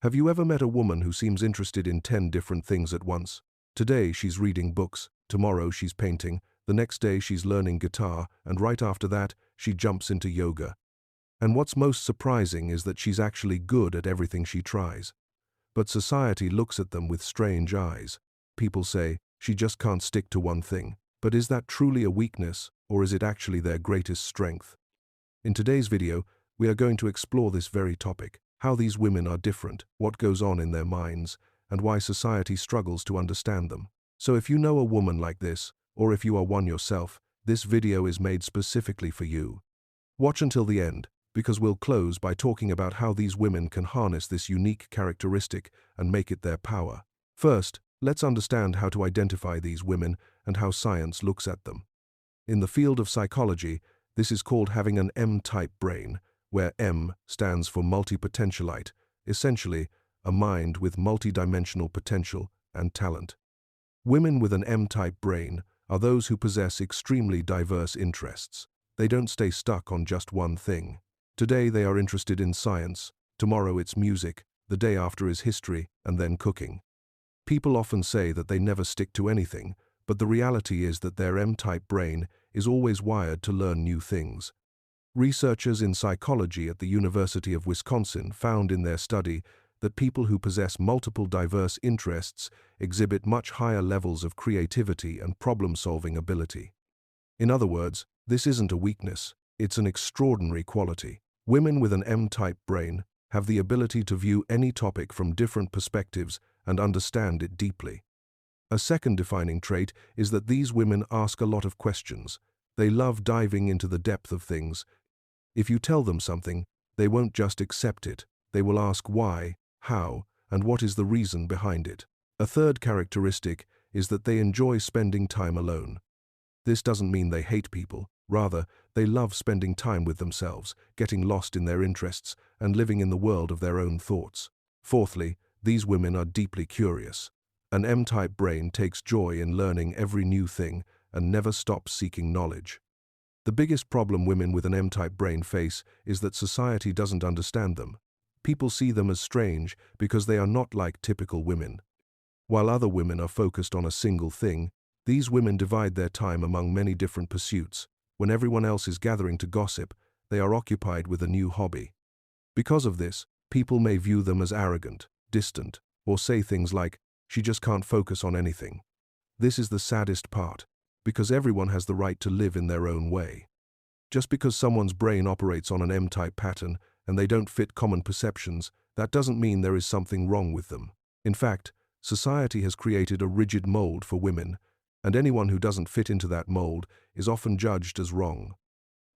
Have you ever met a woman who seems interested in 10 different things at once? Today she's reading books, tomorrow she's painting, the next day she's learning guitar, and right after that, she jumps into yoga. And what's most surprising is that she's actually good at everything she tries. But society looks at them with strange eyes. People say, she just can't stick to one thing. But is that truly a weakness, or is it actually their greatest strength? In today's video, we are going to explore this very topic: how these women are different, what goes on in their minds, and why society struggles to understand them. So if you know a woman like this, or if you are one yourself, this video is made specifically for you. Watch until the end, because we'll close by talking about how these women can harness this unique characteristic and make it their power. First, let's understand how to identify these women and how science looks at them. In the field of psychology, this is called having an M-type brain, where M stands for multi-potentialite, essentially a mind with multi-dimensional potential and talent. Women with an M-type brain are those who possess extremely diverse interests. They don't stay stuck on just one thing. Today they are interested in science, tomorrow it's music, the day after is history, and then cooking. People often say that they never stick to anything, but the reality is that their M-type brain is always wired to learn new things. Researchers in psychology at the University of Wisconsin found in their study that people who possess multiple diverse interests exhibit much higher levels of creativity and problem-solving ability. In other words, this isn't a weakness, it's an extraordinary quality. Women with an M-type brain have the ability to view any topic from different perspectives and understand it deeply. A second defining trait is that these women ask a lot of questions. They love diving into the depth of things. If you tell them something, they won't just accept it. They will ask why, how, and what is the reason behind it. A third characteristic is that they enjoy spending time alone. This doesn't mean they hate people. Rather, they love spending time with themselves, getting lost in their interests, and living in the world of their own thoughts. Fourthly, these women are deeply curious. An M-type brain takes joy in learning every new thing and never stops seeking knowledge. The biggest problem women with an M-type brain face is that society doesn't understand them. People see them as strange because they are not like typical women. While other women are focused on a single thing, these women divide their time among many different pursuits. When everyone else is gathering to gossip, they are occupied with a new hobby. Because of this, people may view them as arrogant, distant, or say things like, "She just can't focus on anything." This is the saddest part, because everyone has the right to live in their own way. Just because someone's brain operates on an M-type pattern and they don't fit common perceptions, that doesn't mean there is something wrong with them. In fact, society has created a rigid mold for women, and anyone who doesn't fit into that mold is often judged as wrong.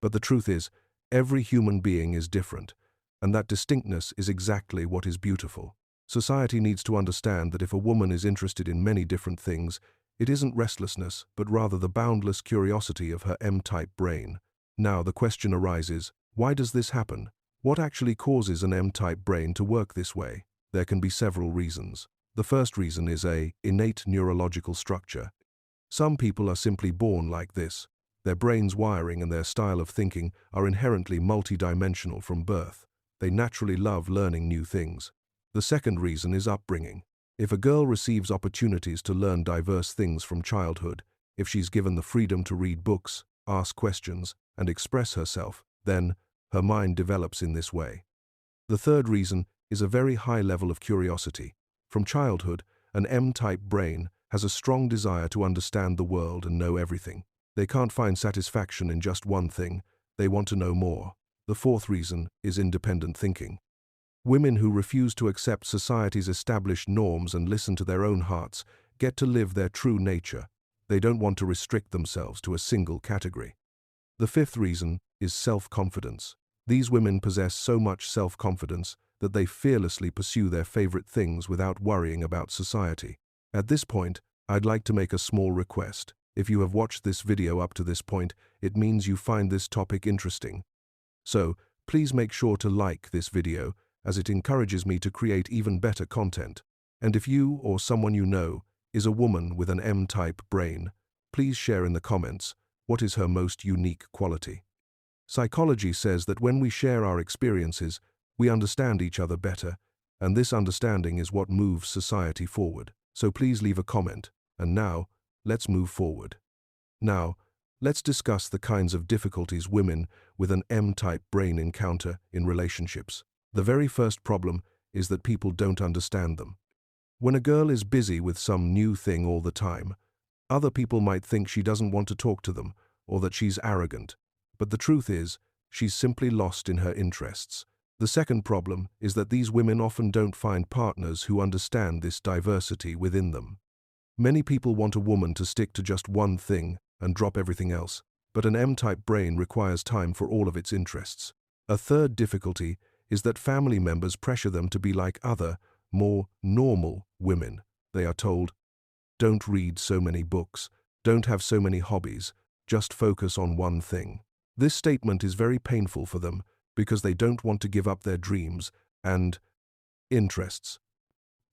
But the truth is, every human being is different, and that distinctness is exactly what is beautiful. Society needs to understand that if a woman is interested in many different things, it isn't restlessness, but rather the boundless curiosity of her M-type brain. Now the question arises, why does this happen? What actually causes an M-type brain to work this way? There can be several reasons. The first reason is an innate neurological structure. Some people are simply born like this. Their brain's wiring and their style of thinking are inherently multidimensional from birth. They naturally love learning new things. The second reason is upbringing. If a girl receives opportunities to learn diverse things from childhood, if she's given the freedom to read books, ask questions, and express herself, then her mind develops in this way. The third reason is a very high level of curiosity. From childhood, an M-type brain has a strong desire to understand the world and know everything. They can't find satisfaction in just one thing, they want to know more. The fourth reason is independent thinking. Women who refuse to accept society's established norms and listen to their own hearts get to live their true nature. They don't want to restrict themselves to a single category. The fifth reason is self-confidence. These women possess so much self-confidence that they fearlessly pursue their favorite things without worrying about society. At this point, I'd like to make a small request. If you have watched this video up to this point, it means you find this topic interesting. So, please make sure to like this video, as it encourages me to create even better content. And if you or someone you know is a woman with an M-type brain, please share in the comments what is her most unique quality. Psychology says that when we share our experiences, we understand each other better, And this understanding is what moves society forward. So please leave a comment. And now, let's move forward. Now, let's discuss the kinds of difficulties women with an M-type brain encounter in relationships. The very first problem is that people don't understand them. When a girl is busy with some new thing all the time, other people might think she doesn't want to talk to them or that she's arrogant. But the truth is, she's simply lost in her interests. The second problem is that these women often don't find partners who understand this diversity within them. Many people want a woman to stick to just one thing and drop everything else, but an M-type brain requires time for all of its interests. A third difficulty is that family members pressure them to be like other, more normal women. They are told, don't read so many books, don't have so many hobbies, just focus on one thing. This statement is very painful for them because they don't want to give up their dreams and interests.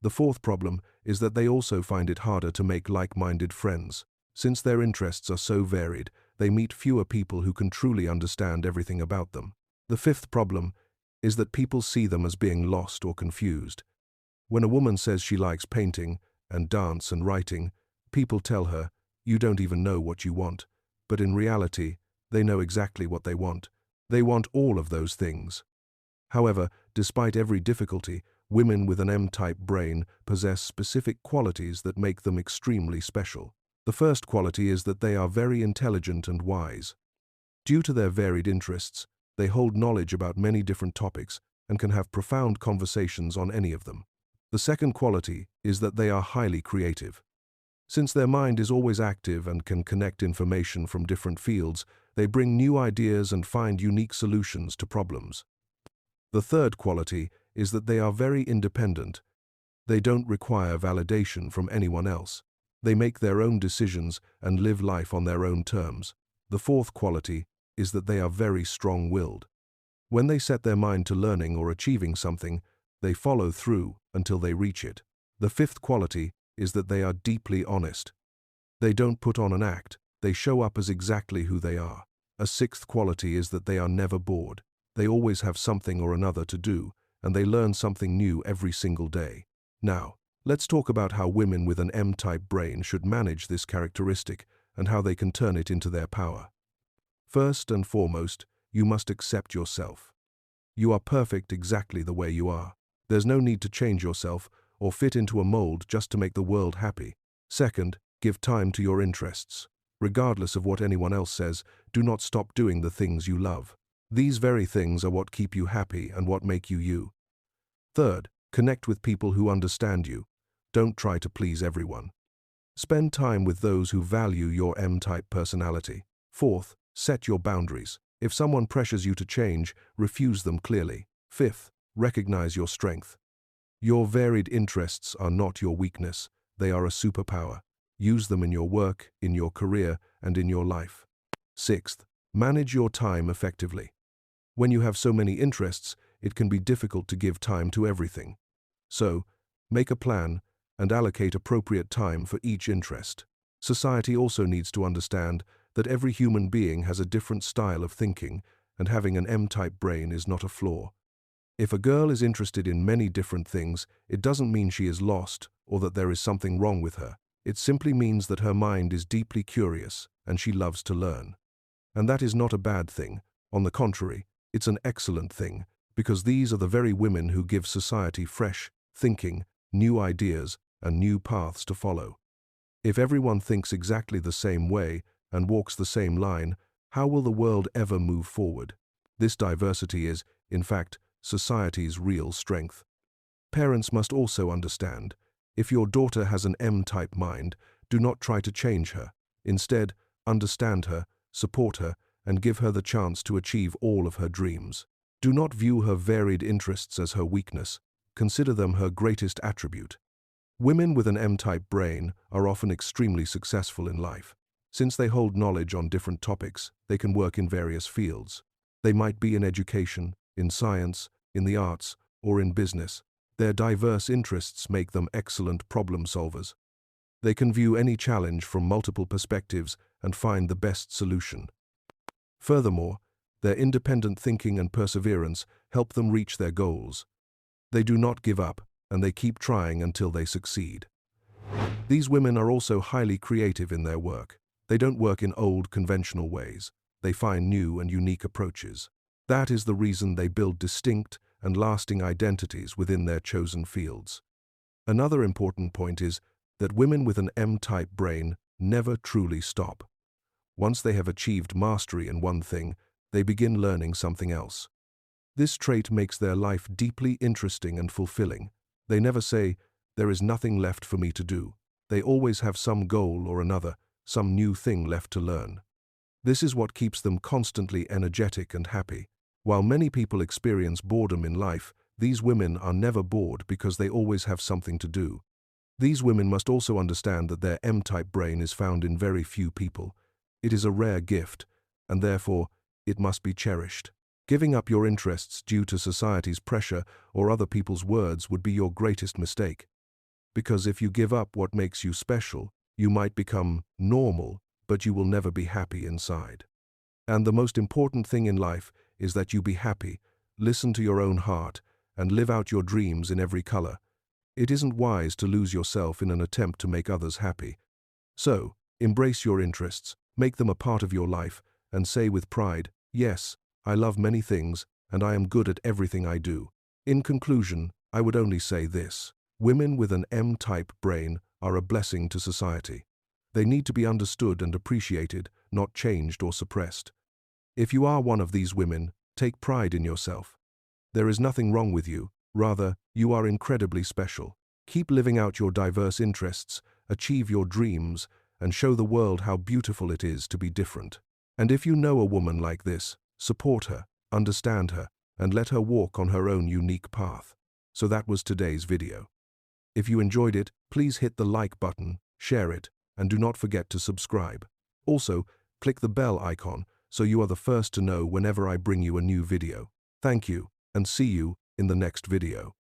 The fourth problem is that they also find it harder to make like-minded friends. Since their interests are so varied, they meet fewer people who can truly understand everything about them. The fifth problem is that people see them as being lost or confused. When a woman says she likes painting and dance and writing, people tell her, you don't even know what you want. But in reality, they know exactly what they want. They want all of those things. However, despite every difficulty, women with an M-type brain possess specific qualities that make them extremely special. The first quality is that they are very intelligent and wise. Due to their varied interests, they hold knowledge about many different topics and can have profound conversations on any of them. The second quality is that they are highly creative. Since their mind is always active and can connect information from different fields, they bring new ideas and find unique solutions to problems. The third quality is that they are very independent. They don't require validation from anyone else. They make their own decisions and live life on their own terms. The fourth quality is that they are very strong-willed. When they set their mind to learning or achieving something, they follow through until they reach it. The fifth quality is that they are deeply honest. They don't put on an act, they show up as exactly who they are. A sixth quality is that they are never bored. They always have something or another to do, and they learn something new every single day. Now, let's talk about how women with an M-type brain should manage this characteristic and how they can turn it into their power. First and foremost, you must accept yourself. You are perfect exactly the way you are. There's no need to change yourself or fit into a mold just to make the world happy. Second, give time to your interests. Regardless of what anyone else says, do not stop doing the things you love. These very things are what keep you happy and what make you you. Third, connect with people who understand you. Don't try to please everyone. Spend time with those who value your M-type personality. Fourth, set your boundaries. If someone pressures you to change, refuse them clearly. Fifth, recognize your strength. Your varied interests are not your weakness. They are a superpower. Use them in your work, in your career, and in your life. Sixth, manage your time effectively. When you have so many interests, it can be difficult to give time to everything. So, make a plan and allocate appropriate time for each interest. Society also needs to understand that every human being has a different style of thinking, and having an M-type brain is not a flaw. If a girl is interested in many different things, it doesn't mean she is lost or that there is something wrong with her. It simply means that her mind is deeply curious and she loves to learn. And that is not a bad thing. On the contrary, it's an excellent thing, because these are the very women who give society fresh thinking, new ideas, and new paths to follow. If everyone thinks exactly the same way and walks the same line, how will the world ever move forward? This diversity is, in fact, society's real strength. Parents must also understand, if your daughter has an M-type mind, do not try to change her. Instead, understand her, support her, and give her the chance to achieve all of her dreams. Do not view her varied interests as her weakness. Consider them her greatest attribute. Women with an M-type brain are often extremely successful in life. Since they hold knowledge on different topics, they can work in various fields. They might be in education, in science, in the arts, or in business. Their diverse interests make them excellent problem solvers. They can view any challenge from multiple perspectives and find the best solution. Furthermore, their independent thinking and perseverance help them reach their goals. They do not give up, and they keep trying until they succeed. These women are also highly creative in their work. They don't work in old, conventional ways. They find new and unique approaches. That is the reason they build distinct and lasting identities within their chosen fields. Another important point is that women with an M-type brain never truly stop. Once they have achieved mastery in one thing, they begin learning something else. This trait makes their life deeply interesting and fulfilling. They never say, "There is nothing left for me to do." They always have some goal or another, some new thing left to learn. This is what keeps them constantly energetic and happy. While many people experience boredom in life, these women are never bored because they always have something to do. These women must also understand that their M-type brain is found in very few people. It is a rare gift, and therefore, it must be cherished. Giving up your interests due to society's pressure or other people's words would be your greatest mistake. Because if you give up what makes you special, you might become normal, but you will never be happy inside. And the most important thing in life is that you be happy, listen to your own heart, and live out your dreams in every color. It isn't wise to lose yourself in an attempt to make others happy. So, embrace your interests, make them a part of your life, and say with pride, "Yes, I love many things, and I am good at everything I do." In conclusion, I would only say this: women with an M-type brain are a blessing to society. They need to be understood and appreciated, not changed or suppressed. If you are one of these women, take pride in yourself. There is nothing wrong with you, rather, you are incredibly special. Keep living out your diverse interests, achieve your dreams, and show the world how beautiful it is to be different. And if you know a woman like this, support her, understand her, and let her walk on her own unique path. So that was today's video. If you enjoyed it, please hit the like button, share it, and do not forget to subscribe. Also, click the bell icon so you are the first to know whenever I bring you a new video. Thank you, and see you in the next video.